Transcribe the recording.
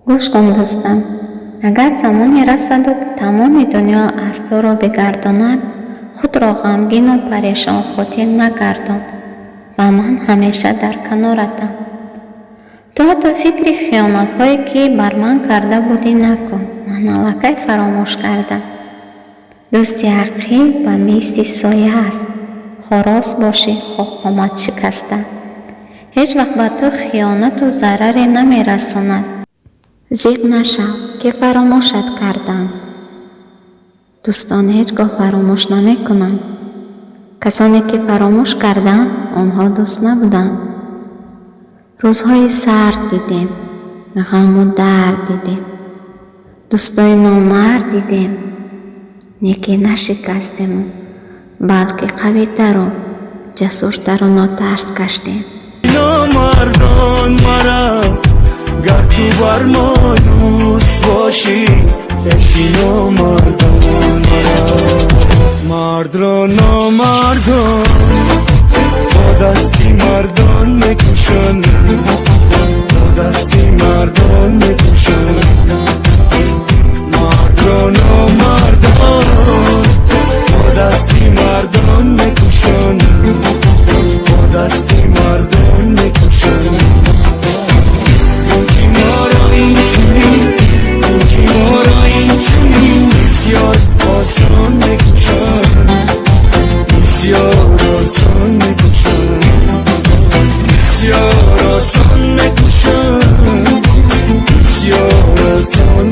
گوش کن دوستم، اگر زمانی رسد و تمام دنیا از تو را بگرداند، خود را غمگین و پریشان خاطر نگردان و من همیشه در کنارتم. تو حتی فکر خیانت هایی که بر من کرده بودی نکن، من الکی فراموش کردم. دوستی حقیقی به مثل سایه است، خراس باشی خواه قامت شکسته، هیچ وقت به تو خیانت و ضرری نمی رساند. زیب نشو که فراموشت کردند. دوستان هیچگاه فراموش نمی کنند. کسانی که فراموش کردند آنها دوست نبودند. روزهای سرد دیدیم، غم و درد دیدیم، دوستای نامرد دیدیم، نیکی نشکستیم بلکه قوی‌تر و جسورتر و ناترس گشتیم. نامردان مرا گر تو بر ما دوست باشی، بشی نامردان مرا، مرد را نامردان با دستی مردان